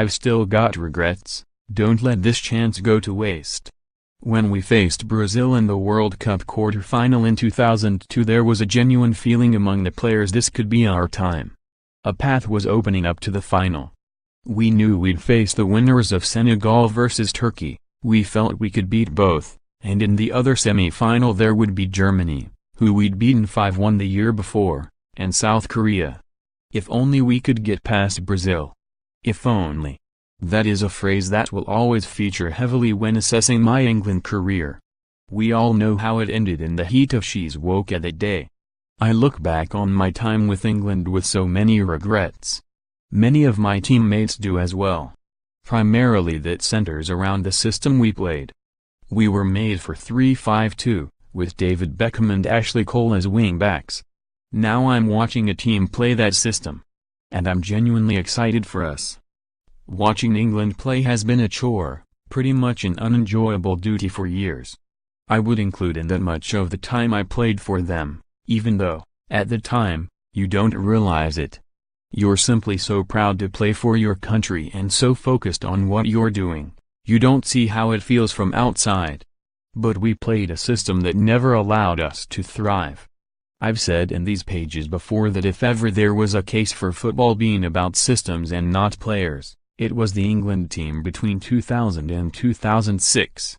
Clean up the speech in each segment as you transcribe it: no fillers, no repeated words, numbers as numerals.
I've still got regrets. Don't let this chance go to waste. When we faced Brazil in the World Cup quarter-final in 2002, there was a genuine feeling among the players this could be our time. A path was opening up to the final. We knew we'd face the winners of Senegal versus Turkey. We felt we could beat both, and in the other semi-final there would be Germany, who we'd beaten 5-1 the year before, and South Korea. If only we could get past Brazil. If only. That is a phrase that will always feature heavily when assessing my England career. We all know how it ended in the heat of she's woke that day. I look back on my time with England with so many regrets. Many of my teammates do as well. Primarily that centers around the system we played. We were made for 3-5-2, with David Beckham and Ashley Cole as wing-backs. Now I'm watching a team play that system. And I'm genuinely excited for us. Watching England play has been a chore, pretty much an unenjoyable duty for years. I would include in that much of the time I played for them, even though, at the time, you don't realize it. You're simply so proud to play for your country and so focused on what you're doing, you don't see how it feels from outside. But we played a system that never allowed us to thrive. I've said in these pages before that if ever there was a case for football being about systems and not players, it was the England team between 2000 and 2006.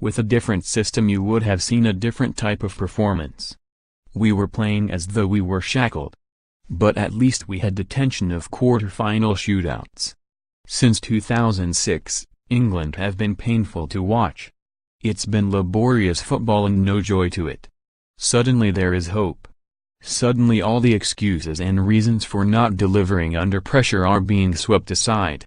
With a different system you would have seen a different type of performance. We were playing as though we were shackled. But at least we had the tension of quarter-final shootouts. Since 2006, England have been painful to watch. It's been laborious football and no joy to it. Suddenly there is hope. Suddenly all the excuses and reasons for not delivering under pressure are being swept aside.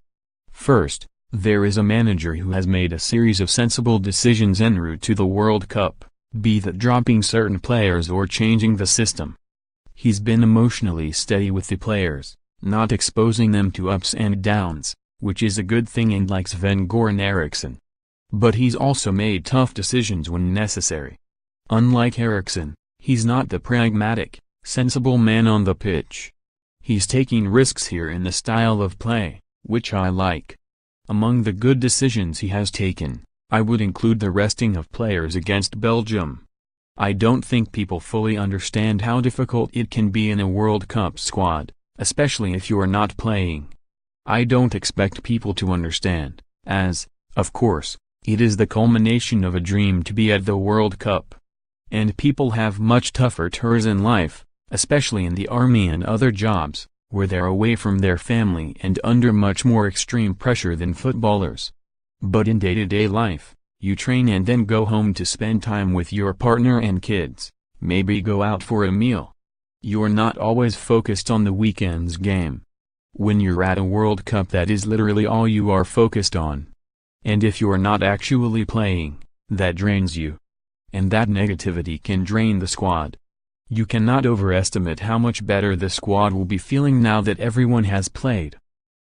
First, there is a manager who has made a series of sensible decisions en route to the World Cup, be that dropping certain players or changing the system. He's been emotionally steady with the players, not exposing them to ups and downs, which is a good thing and likes Sven-Göran Eriksson. But he's also made tough decisions when necessary. Unlike Eriksson, he's not the pragmatic, sensible man on the pitch. He's taking risks here in the style of play, which I like. Among the good decisions he has taken, I would include the resting of players against Belgium. I don't think people fully understand how difficult it can be in a World Cup squad, especially if you're not playing. I don't expect people to understand, as, of course, it is the culmination of a dream to be at the World Cup. And people have much tougher tours in life, especially in the army and other jobs, where they're away from their family and under much more extreme pressure than footballers. But in day-to-day life, you train and then go home to spend time with your partner and kids, maybe go out for a meal. You're not always focused on the weekend's game. When you're at a World Cup, that is literally all you are focused on. And if you're not actually playing, that drains you. And that negativity can drain the squad. You cannot overestimate how much better the squad will be feeling now that everyone has played.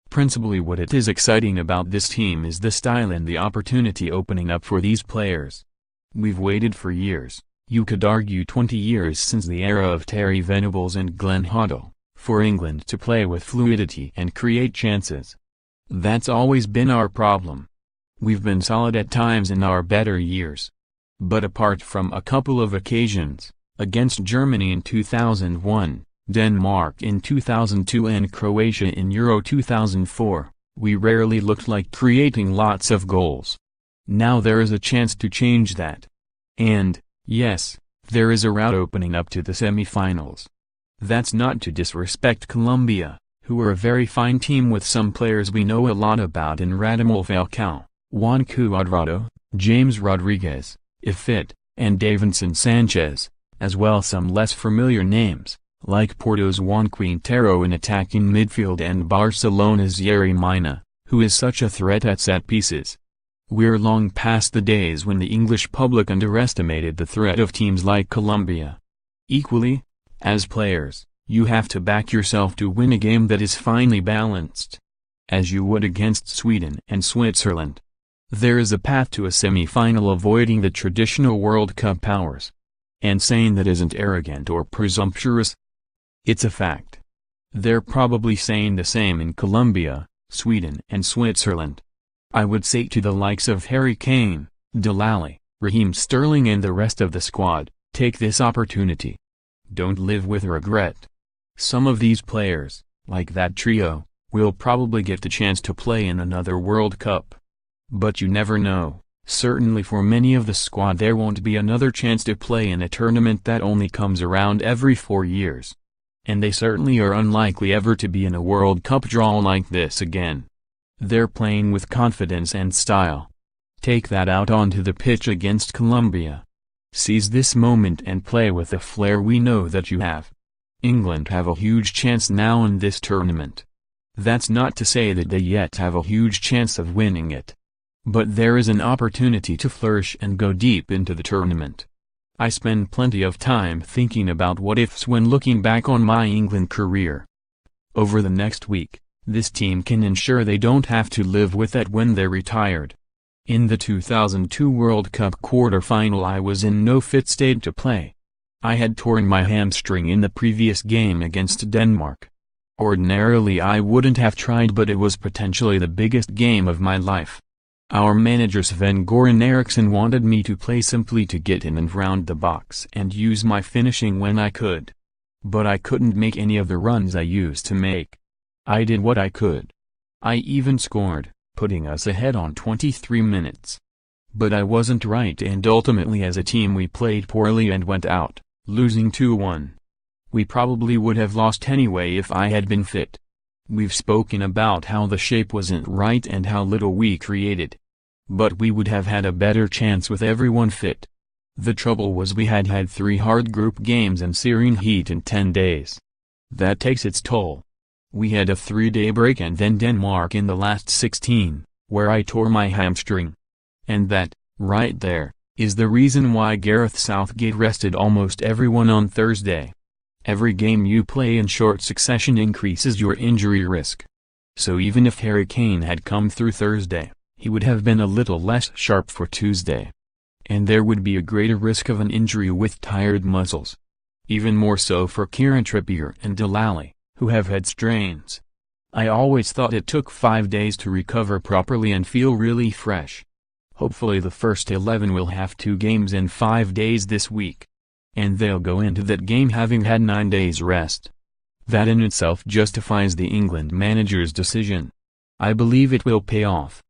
Principally what it is exciting about this team is the style and the opportunity opening up for these players. We've waited for years, you could argue 20 years since the era of Terry Venables and Glenn Hoddle, for England to play with fluidity and create chances. That's always been our problem. We've been solid at times in our better years. But apart from a couple of occasions, against Germany in 2001, Denmark in 2002 and Croatia in Euro 2004, we rarely looked like creating lots of goals. Now there is a chance to change that. And, yes, there is a route opening up to the semi-finals. That's not to disrespect Colombia, who are a very fine team with some players we know a lot about in Radamel Falcao, Juan Cuadrado, James Rodriguez, if fit, and Davinson Sanchez, as well some less familiar names, like Porto's Juan Quintero in attacking midfield and Barcelona's Yerry Mina, who is such a threat at set pieces. We're long past the days when the English public underestimated the threat of teams like Colombia. Equally, as players, you have to back yourself to win a game that is finely balanced. As you would against Sweden and Switzerland. There is a path to a semi-final avoiding the traditional World Cup powers. And saying that isn't arrogant or presumptuous. It's a fact. They're probably saying the same in Colombia, Sweden and Switzerland. I would say to the likes of Harry Kane, Delali, Raheem Sterling and the rest of the squad, take this opportunity. Don't live with regret. Some of these players, like that trio, will probably get the chance to play in another World Cup. But you never know. Certainly for many of the squad there won't be another chance to play in a tournament that only comes around every 4 years. And they certainly are unlikely ever to be in a World Cup draw like this again. They're playing with confidence and style. Take that out onto the pitch against Colombia. Seize this moment and play with the flair we know that you have. England have a huge chance now in this tournament. That's not to say that they yet have a huge chance of winning it. But there is an opportunity to flourish and go deep into the tournament. I spend plenty of time thinking about what-ifs when looking back on my England career. Over the next week, this team can ensure they don't have to live with that when they're retired. In the 2002 World Cup quarter-final I was in no fit state to play. I had torn my hamstring in the previous game against Denmark. Ordinarily I wouldn't have tried, but it was potentially the biggest game of my life. Our manager Sven-Göran Eriksson wanted me to play simply to get in and round the box and use my finishing when I could. But I couldn't make any of the runs I used to make. I did what I could. I even scored, putting us ahead on 23 minutes. But I wasn't right, and ultimately as a team we played poorly and went out, losing 2-1. We probably would have lost anyway if I had been fit. We've spoken about how the shape wasn't right and how little we created. But we would have had a better chance with everyone fit. The trouble was we had 3 hard group games and searing heat in 10 days. That takes its toll. We had a 3-day break and then Denmark in the last 16, where I tore my hamstring. And that, right there, is the reason why Gareth Southgate rested almost everyone on Thursday. Every game you play in short succession increases your injury risk. So even if Harry Kane had come through Thursday, he would have been a little less sharp for Tuesday. And there would be a greater risk of an injury with tired muscles. Even more so for Kieran Trippier and Delali, who have had strains. I always thought it took 5 days to recover properly and feel really fresh. Hopefully the first 11 will have 2 games in 5 days this week. And they'll go into that game having had 9 days rest. That in itself justifies the England manager's decision. I believe it will pay off.